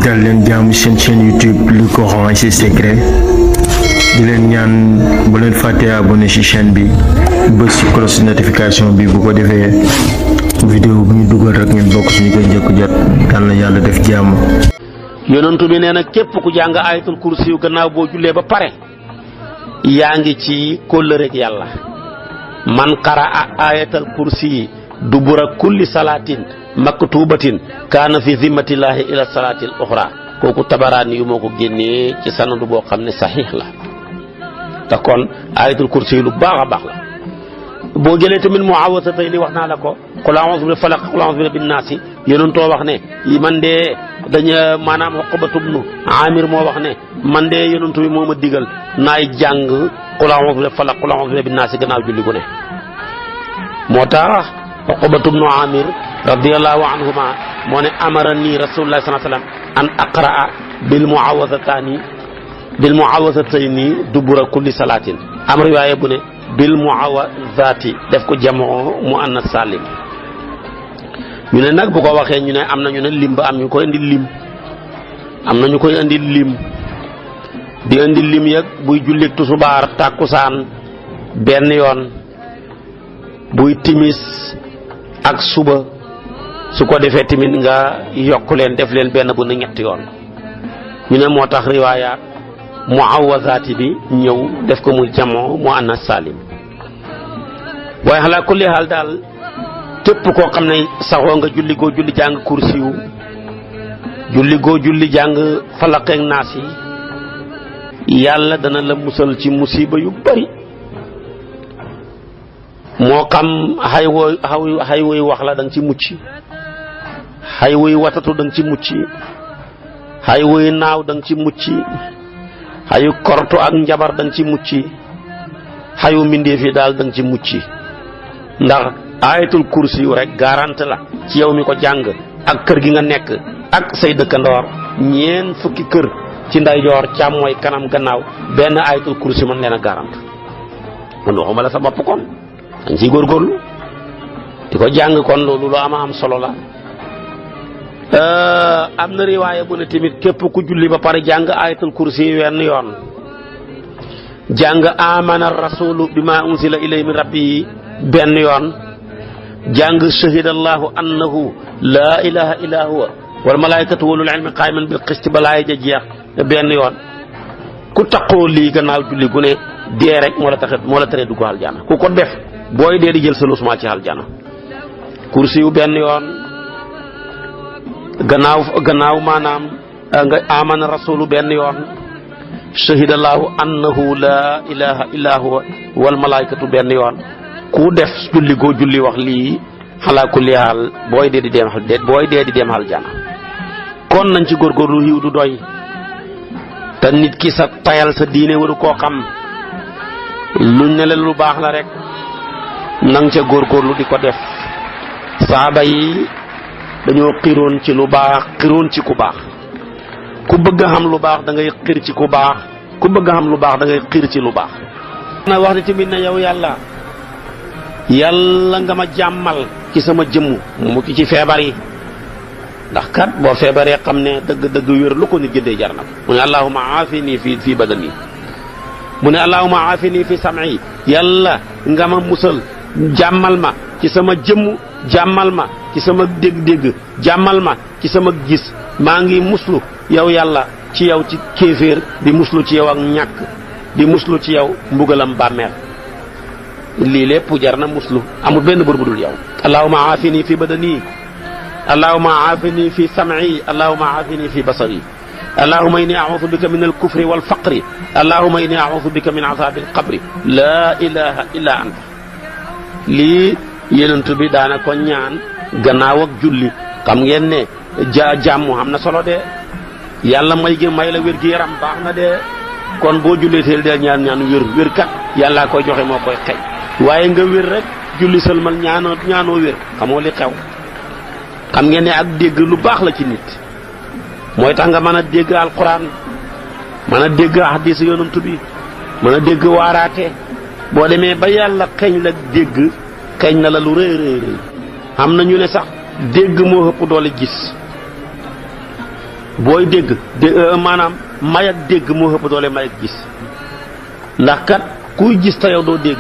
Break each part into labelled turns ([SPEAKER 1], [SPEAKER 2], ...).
[SPEAKER 1] dal leen jaamu seen chaîne YouTube Le Coran et ses secrets di leen ñaan bu leen fàtte abonné ci chaîne bi bës ci cloche notification bi bu ko defee vidéo bu ñu dugal rek ngeen bokk suñu koy njëkk jot yal na yàlla def jàmm.
[SPEAKER 2] yonentu bi nee na képp ku jàng ayatul kursi yu gannaaw boo jullee ba pare yaa ngi ci kóllëreeg yàlla. man qara ayatal kursi dubura kulli salaatin maktubatin kaana fi zimmatillahi ila salaatil uxra kooku tabaraani yu moo ko génnee ci sanadu boo xam ne saxiix la te kon ayatul kursi yi lu baax a baax la. boo jëlee tamit muawwazatayni wax naa la ko qul a'uuzu bi falaq qul a'uuzu bi naasi yonentoo wax ne man de dañu maanaam Uqbatu bnu Aamir moo wax ne man de yonentu bi moo ma digal naay jàng qul a'uuzu bi falaq qul a'uuzu bi naasi gannaaw julli gu ne. moo tax Uqbatu bnu Aamir radiyallahu anhuma moo ne amarani rasulullah sallallahu alayhi wasallam an aqra'a bil muawwazatayni dubura kulli salaatin am riwaaya bu ne bil muawwazati def ko jamoo muannas salim. ñu ne nag bu ko waxee ñu ne am na ñu ne lim ba am ñu koy indi lim am na ñu koy indi lim di indi lim yëg buy jullit tusubaar tàkkusaan benn yoon buy timis ak suba su ko defee tamit nga yokk leen def leen benn bu ne ñetti yoon. ñu ne moo tax riwaayaat muawwazaati bi ñëw def ko muy jamoo muannas salim. waaye xalaa kulli xaal daal képp koo xam ne saxoo nga julli goo julli jàng kursiyu julli goo julli jàng falaqeek naas yi yàlla dana la musal ci musiba yu bari. moo xam xay woy wax la da nga ci mucc, xay woy watatu da nga ci mucc, xay woy naaw da nga ci mucc, xayu kortu ak njabar da nga ci mucc, xayu mbindeef yi daal da nga ci mucc. ndax ayatul kursi yu rek garante la ci yow mi ko jàng ak kër gi nga nekk ak say dëkkandoor ñeen fukki kër ci ndeyjoor càmmooy kanam gannaaw benn ayatul kursi mën leen a garante. man waxuma la sa bopp kon dañ ciy góorgóorlu di ko jàng kon loolu lu am solo la. am na riwaaya bu ne tamit képp ku julli ba pare jàng ayatul kursi yi wenn yoon jàng amana rasulu bima unzila ilayhi min rabbi benn yoon jàng shahidallahu annahu laa ilaha illa huwa wal malaikatu walul ilmi qaiman bil qist balaay ja jeex benn yoon ku taqoo lii gannaaw julli gu ne dee rek moo la tere dugg aljana. ku ko def booy dee di jël sa lusma ci aljana. kursi yu benn yoon gannaaw maanaam nga amana rasulu benn yoon shahidallahu annahu laa ilaha illa huwa wal malaikatu benn yoon. ku def julli goo julli wax lii xalaa kulli haal booy dee di dem aljana. kon nañ ci góorgóorlu xiw du doy te nit ki sa tayal sa diine waru koo xam luñ ne la lu baax la rek nang ca góorgóorlu di ko def. saaba yi dañoo xiroon ci lu baax xiroon ci ku baax. ku bëgg a xam lu baax da ngay xir ci ku baax, ku bëgg a xam lu baax da ngay xir ci lu baax. na wax ni tamit na yow yàlla nga ma jàmmal ci sama jëmm mu ci feebar yi. ndax kat boo feebaree xam ne dëgg wér lu ko nit jëndee jar na ko. mu ne allahumma aafini fii badani, mu ne allahumma aafini fi sam'i, yàlla nga ma musal jàmmal ma ci sama jëmm, jàmmal ma ci sama dégg-dégg, jàmmal ma ci sama gis. maa ngi muslu yow yàlla ci yow ci kéeféer, di muslu ci yow ak ñàkk, di muslu ci yow mbugalam bàmmeel. lii lépp jar na muslu, amul benn bër bu dul yow. allahumma aafini fi badani, allahumma aafini fi sam'i, allahumma aafini fi basari, allahumma inni a'udhu bika min al-kufri wal faqri, allahumma inni a'udhu bika min azabi al-qabri, la ilaha illa anta. lii yonent bi daana ko ñaan gannaaw ak julli. xam ngeen ne jàmm am na solo de, yàlla may la wér gi yaram baax na de. kon boo jullee teel del ñaan wér kat yàllaa koy joxe moo koy xëy. waaye nga wér rek julli sëlmal ñaanoo wér xamoo li xew. xam ngeen ne ak dégg lu baax la ci nit, mooy tax nga mën a dégg alquran, mën a dégg hadis yonent bi, mën a dégg waaraate. boo demee ba yàlla xeeñ la dégg xeeñ na la lu rëy. am na ñu ne sax dégg moo ëpp doole gis. booy dégg maanaam may ak dégg moo ëpp doole may ak gis ndax kat kuy gis te yow doo dégg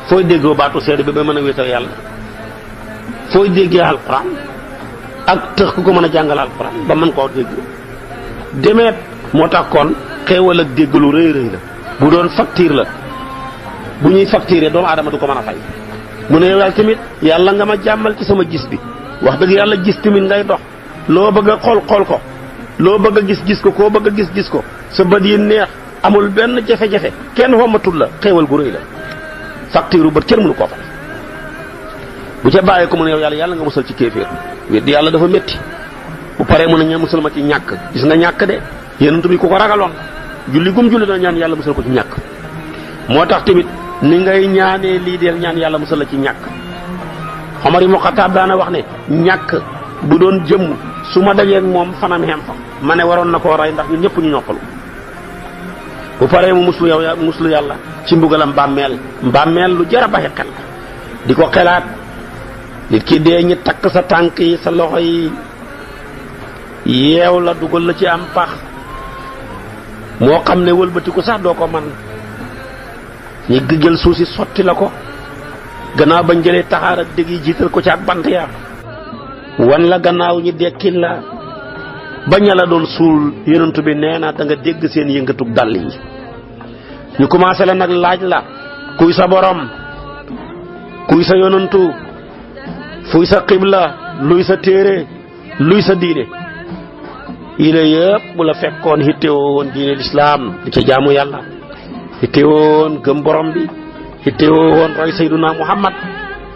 [SPEAKER 2] fooy déggoo baatu seede bi ba mën a wéetal yàlla fooy déggee alquran ak tëx ku ko mën a jàngal alquran ba mën koo dégg demeet moo tax kon xéewal ak dégg lu rëy rëy la bu doon facture la bu ñuy facturer doomu aadama du ko mën a fay mu ne yow yàlla tamit yàlla nga ma jàmmal ci sama gis bi wax dëgg yàlla gis tamit ngay dox loo bëgg a xool ko loo bëgg a gis ko koo bëgg a gis ko sa bët yi neex amul benn jafe-jafe kenn xommatul la xéewal gu rëy la facture bët kenn mënu koo fay bu ca bàyyee ko mu ne yow yàlla nga musal ci kéeféer weddi yàlla dafa métti bu paree mu ne ña musal ma ci ñàkk gis nga ñàkk de yonent bi ku ko ragaloon julli gum julli na ñaan yàlla musal ko ci ñàkk moo tax tamit ni ngay ñaanee lii deel ñaan yàlla musal la ci ñàkk Omar ibn Khattab daana wax ne ñàkk bu doon jëmm su ma dajeeg moom fanam xem fa ma ne waroon na koo rey ndax ñun ñëpp ñu noppalu bu paree mu muslu yàlla ci mbugalam mbàmmeel lu jar a bàyyi xel di ko xelaat nit ki dee ñi takk sa tànk yi sa loxo yi yeew la dugal la ci am pax moo xam ne wëlbatiku sax doo ko man ñi jël suuf si sotti la ko gannaaw bañ jëlee taxaar ak dégg yi jiital ko ci ak bant ya wan la gannaaw ñi dekkil la bañ la doon suul yonent bi nee na da nga dégg seen yëngatug dàll yi ñu commencé la nag laaj la kuy sa borom kuy sa yonantu fuy sa xibla luy sa téere luy sa diine yile yëpp bu la fekkoon hittewoo woon diine lislaam di ca jaamu yàlla hittewoo woon gëm borom bi hittewoo woon roy sayduna muhammad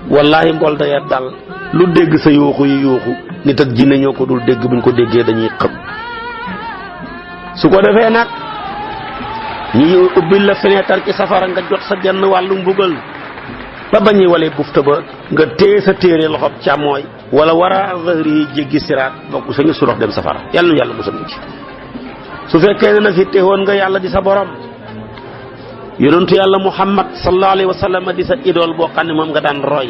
[SPEAKER 2] wallahi mbol daya dal lu dégg sa yuuxu yi yuuxu nit ak jinne ñoo ko dul dégg buñ ko déggee dañuy xëm su ko defee nag ñu ubbil la fenêtre ci safara nga jot sa genn wàllu mbugal ba bañuy walee bufta ba nga téye sa téere loxob càmmooy wala wara zahri yi jéggi siraat bokk sañu surox dem safara yàlla nu yàlla musal ci su fekkee ne nag hitte woon nga yàlla di sa borom yonentu yàlla muhammad sallallahu alayhi wa sallam di sa idole boo xam ne moom nga daan roy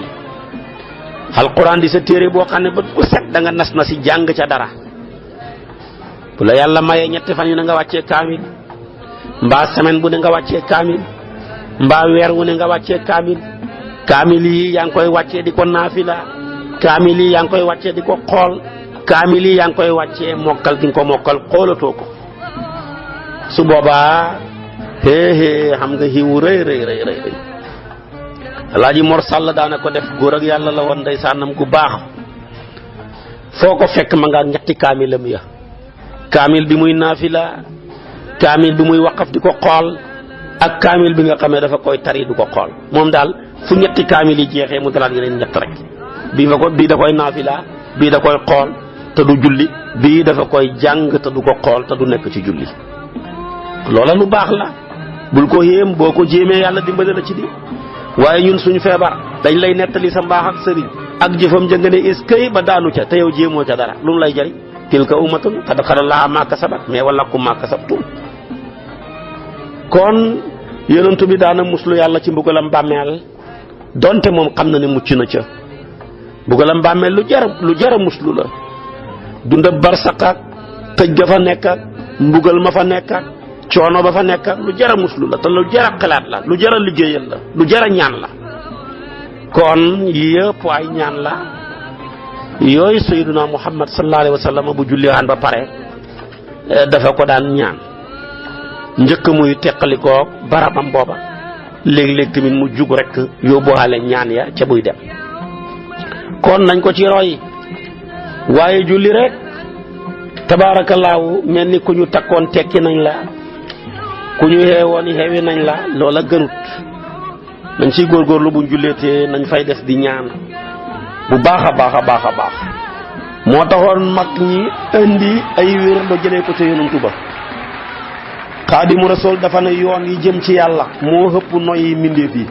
[SPEAKER 2] alquran di sa téere boo xam ne ba ku set da nga nas na si jàng ca dara bu la yàlla mayee ñetti fan yu ne nga wàccee kaamil mbaa semaine bu ne nga wàccee kaamil mbaa weer wu ne nga wàccee kaamil yi yaa ngi koy wàccee di ko naafila kaamil yi yaa ngi koy wàccee di ko xool kaamil yi yaa ngi koy wàccee mokkal di nga ko mokkal xoolatoo ko su boobaa xam nga xiwu rëy Alaaji Mor Sall daana ko def góor ak yàlla la woon ndeysaanam gu baax foo ko fekk ma nga ñetti kaamilam ya kaamil bi muy naafila kaamil bi muy waqaf di ko xool ak kaamil bi nga xamee dafa koy tari du ko xool moom daal fu ñetti kaamil yi jeexee mu dalaat yeneen ñett rek bii da koy naafila bii da koy xool te du julli bii dafa koy jàng te du ko xool te du nekk ci julli loola lu baax la bul ko yéem boo ko jéemee yàlla dimbale la ci di waaye ñun suñu feebar dañ lay nettali sa mbaax ak sëriñ ak jëfam jëng ne est-ce ba daanu ca te yow jéemoo ca dara lu mu lay jëriñ tilka ummatun qad xalat lahaa maa kasabat mais walakum maa kasabtum kon yonent bi daana muslu yàlla ci mbugalam bàmmeel donte moom xam na ne mucc na ca mbugalam bàmmeel lu jara muslu la dunda barsaq ak tëj ga fa nekk ak mbugal ma fa nekk ak coono ba fa nekk ak lu jara muslu la te lu jara xalaat la lu jara liggéeyal la lu jara ñaan la kon yëpp ay ñaan la yooyu sayyiduna muhammad sallallahu alayhi wa sallam bu julliwaan ba pare dafa ko daan ñaan njëkk muy teqalikoo barabam booba léeg-léeg tamit mu jug rek yóbbuwaale ñaan ya ca buy dem kon nañ ko ci roy waaye julli rek tabaarakallaahu mel ni ku ñu takkoon tekki nañ la ku ñu xeewoon xeewi nañ la loola gënut nañ ciy góorgóorlu buñ julleetee nañ fay des di ñaan bu baax a baax moo taxoon mag ñi indi ay wér do jëlee ko ca yonantu ba Xaadimu Rasuul dafa ne yoon yi jëm ci yàlla moo ëpp noyyi mbindeef yi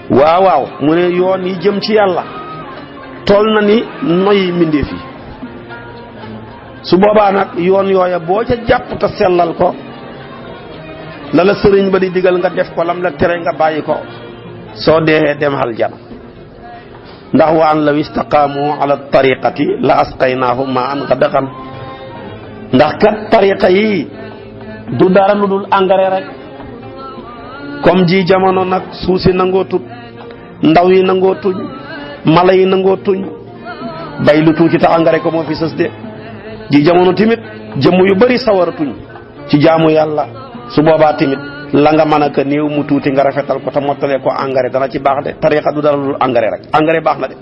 [SPEAKER 2] waaw mu ne yoon yi jëm ci yàlla toll na ni noyyi mbindeef yi su boobaa nag yoon yooya boo ca jàpp te sellal ko la la sëriñ ba di digal nga def ko lam la tere nga bàyyi ko soo dee dem aljana ndax wa an law istaqaamu ala tariqati la asqaynaahum ma an gadaqan ndax kat tariqa yi du dara lu dul engrais rek comme ji jamono nag suuf si nangoo tut ndaw yi nangoo tuñ mala yi nangoo tuñ bay lu tuuti tax engrais ko moo fi sës de ji jamono tamit jëmm yu bari sawaratuñ ci jaamu yàlla su boobaa tamit la nga mën a ka néew mu tuuti nga rafetal ko te mottalee ko engrais dana ci baax de tariqa du dara lu dul engrais rek engrais baax na de